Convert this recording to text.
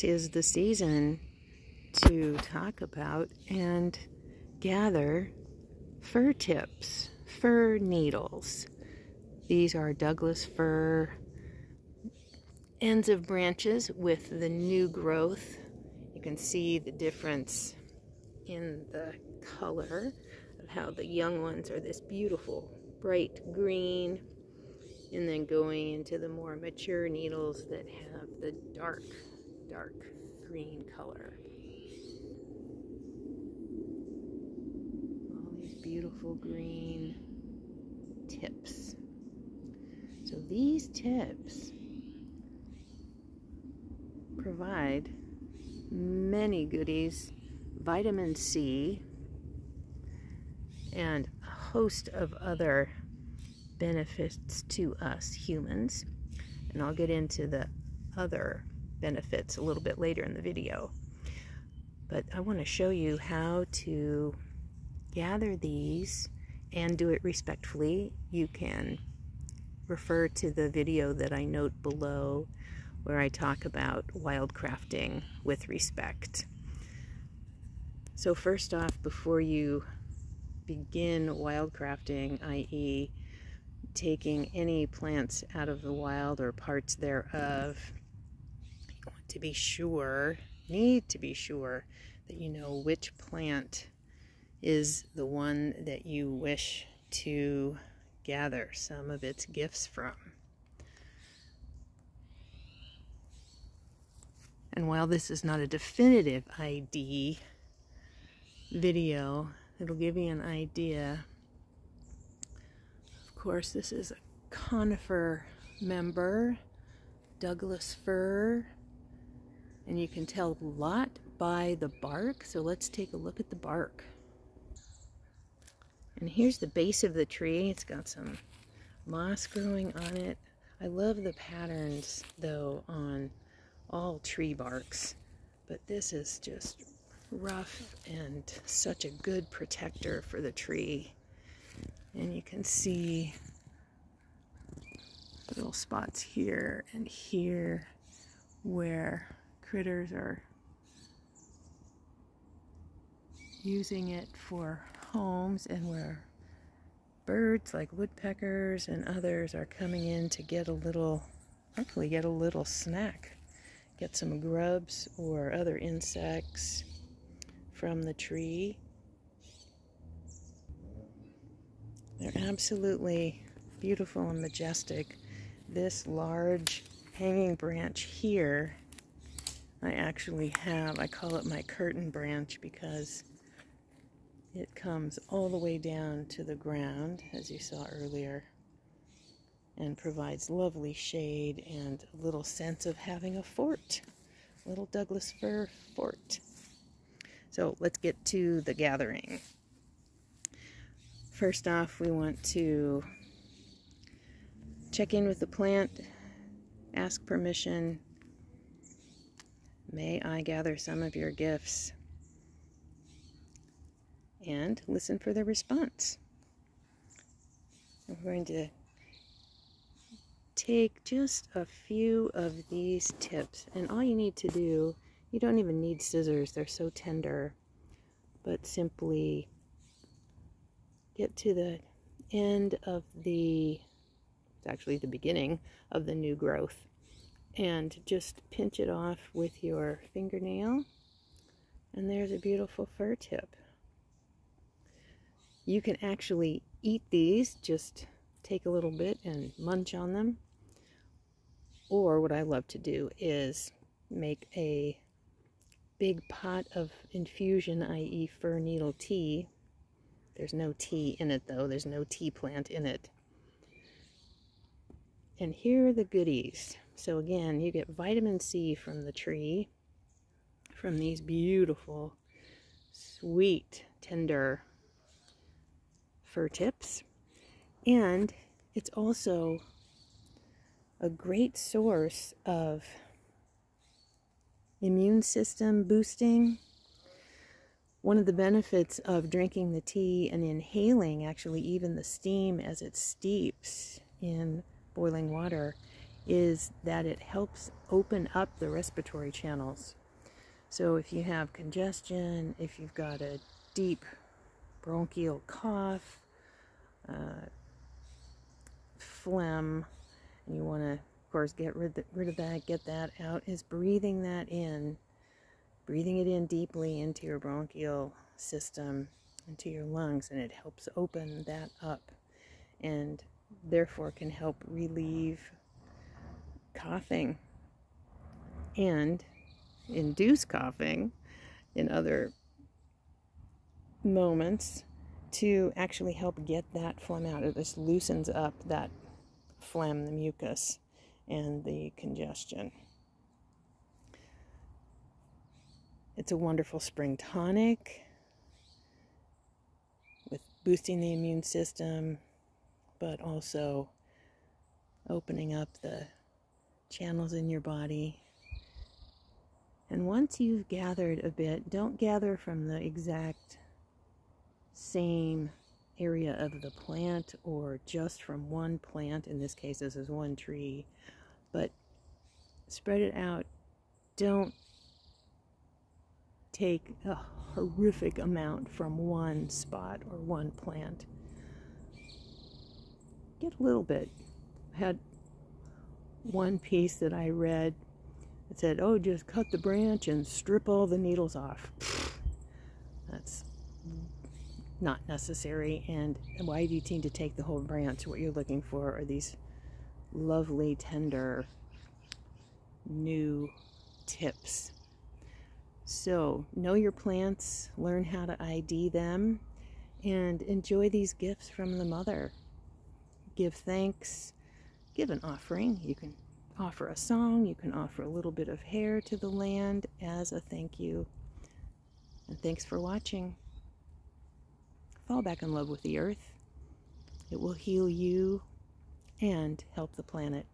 'tis the season to talk about and gather fir tips, fir needles. These are Douglas fir ends of branches with the new growth. You can see the difference in the color of how the young ones are this beautiful bright green, and then going into the more mature needles that have the dark green color. All these beautiful green tips. So these tips provide many goodies, vitamin C, and a host of other benefits to us humans. And I'll get into the other benefits a little bit later in the video. But I want to show you how to gather these and do it respectfully. You can refer to the video that I note below where I talk about wildcrafting with respect. So first off, before you begin wildcrafting, i.e. taking any plants out of the wild or parts thereof, you want to be sure, need to be sure that you know which plant is the one that you wish to gather some of its gifts from. And while this is not a definitive ID video, it'll give you an idea. Of course, this is a conifer member, Douglas fir, and you can tell a lot by the bark. So let's take a look at the bark. And here's the base of the tree. It's got some moss growing on it. I love the patterns though on all tree barks, but this is just rough and such a good protector for the tree. And you can see little spots here and here where critters are using it for homes, and where birds like woodpeckers and others are coming in to get a little, hopefully get a little snack, get some grubs or other insects from the tree. They're absolutely beautiful and majestic. This large hanging branch here, I actually have, I call it my curtain branch because it comes all the way down to the ground, as you saw earlier, and provides lovely shade and a little sense of having a fort, little Douglas fir fort. So let's get to the gathering. First off, we want to check in with the plant, ask permission. May I gather some of your gifts? And listen for the response. I'm going to take just a few of these tips, and all you need to do, you don't even need scissors, they're so tender, but simply get to the end of the, it's actually the beginning of the new growth, and just pinch it off with your fingernail, and there's a beautiful fir tip. You can actually eat these, just take a little bit and munch on them. Or what I love to do is make a big pot of infusion, i.e. fir needle tea. There's no tea in it though, there's no tea plant in it. And here are the goodies. So again, you get vitamin C from the tree, from these beautiful, sweet, tender fir tips, and it's also a great source of immune system boosting. One of the benefits of drinking the tea and inhaling actually even the steam as it steeps in boiling water is that it helps open up the respiratory channels. So if you have congestion, if you've got a deep bronchial cough, phlegm, and you want to, of course, get rid of that, get that out, is breathing that in, breathing it in deeply into your bronchial system, into your lungs, and it helps open that up, and therefore can help relieve coughing and induce coughing in other moments to actually help get that phlegm out. This loosens up that phlegm, the mucus, and the congestion. It's a wonderful spring tonic with boosting the immune system, but also opening up the channels in your body. And once you've gathered a bit, don't gather from the exact same area of the plant or just from one plant. In this case, this is one tree, but spread it out. Don't take a horrific amount from one spot or one plant. Get a little bit. I had one piece that I read that said, oh, just cut the branch and strip all the needles off. That's not necessary. And why do you need to take the whole branch? What you're looking for are these lovely, tender, new tips. So know your plants, learn how to ID them, and enjoy these gifts from the mother. Give thanks, give an offering. You can offer a song, you can offer a little bit of hair to the land as a thank you. And thanks for watching. Fall back in love with the earth. It will heal you and help the planet.